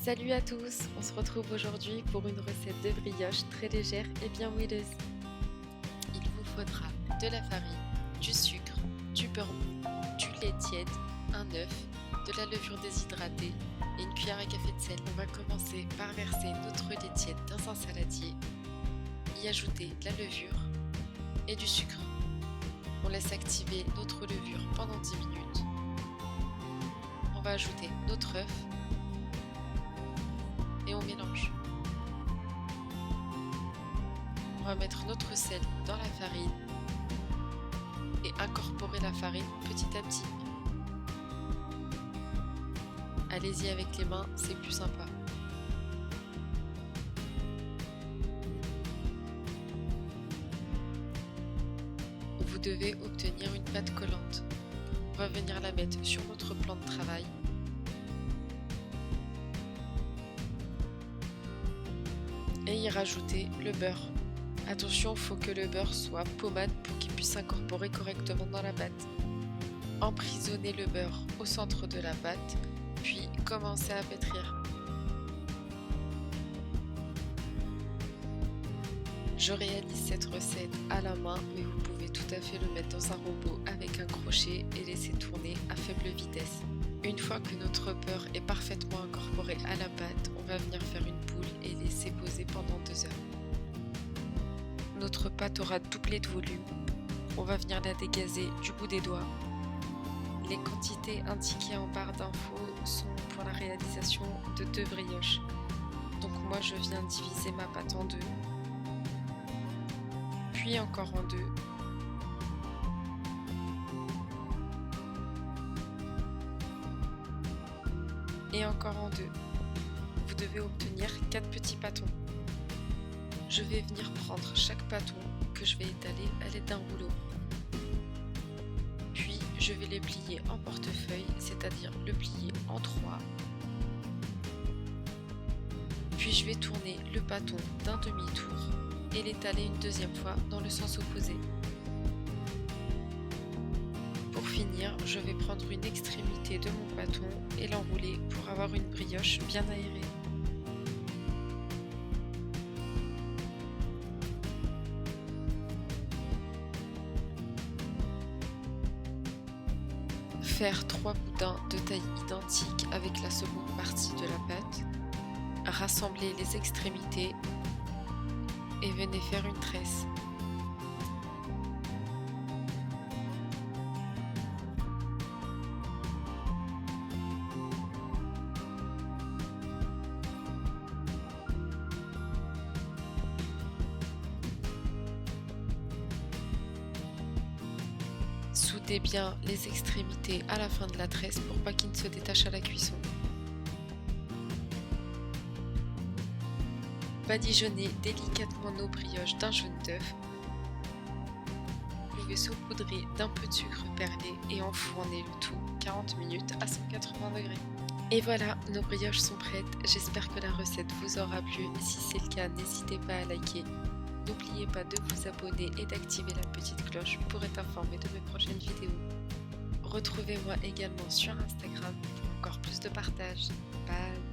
Salut à tous, on se retrouve aujourd'hui pour une recette de brioche très légère et bien moelleuse. Il vous faudra de la farine, du sucre, du beurre mou, du lait tiède, un œuf, de la levure déshydratée et une cuillère à café de sel. On va commencer par verser notre lait tiède dans un saladier, y ajouter de la levure et du sucre. On laisse activer notre levure pendant 10 minutes. On va ajouter notre œuf et on mélange. On va mettre notre sel dans la farine et incorporer la farine petit à petit. Allez-y avec les mains, c'est plus sympa. Vous devez obtenir une pâte collante. On va venir la mettre sur notre plan de travail. Et y rajouter le beurre. Attention, il faut que le beurre soit pommade pour qu'il puisse s'incorporer correctement dans la pâte. Emprisonnez le beurre au centre de la pâte, puis commencez à pétrir. Je réalise cette recette à la main, mais vous pouvez tout à fait le mettre dans un robot avec un crochet et laisser tourner à faible vitesse. Une fois que notre beurre est parfaitement incorporé à la pâte, on va venir faire une boule et laisser poser pendant 2 heures. Notre pâte aura doublé de volume. On va venir la dégazer du bout des doigts. Les quantités indiquées en barre d'infos sont pour la réalisation de 2 brioches. Donc moi je viens diviser ma pâte en 2, puis encore en 2. Et encore en 2. Vous devez obtenir 4 petits pâtons. Je vais venir prendre chaque pâton que je vais étaler à l'aide d'un rouleau. Puis je vais les plier en portefeuille, c'est-à-dire le plier en 3. Puis je vais tourner le pâton d'un demi-tour et l'étaler une deuxième fois dans le sens opposé. Pour finir, je vais prendre une extrémité de mon bâton et l'enrouler pour avoir une brioche bien aérée. Faire 3 boudins de taille identique avec la seconde partie de la pâte. Rassembler les extrémités et venez faire une tresse. Soudez bien les extrémités à la fin de la tresse pour pas qu'ils ne se détachent à la cuisson. Badigeonnez délicatement nos brioches d'un jaune d'œuf. Vous pouvez saupoudrer d'un peu de sucre perlé et enfourner le tout 40 minutes à 180 degrés. Et voilà, nos brioches sont prêtes. J'espère que la recette vous aura plu. Si c'est le cas, n'hésitez pas à liker. N'oubliez pas de vous abonner et d'activer la petite cloche pour être informé de mes prochaines vidéos. Retrouvez-moi également sur Instagram pour encore plus de partage. Bye!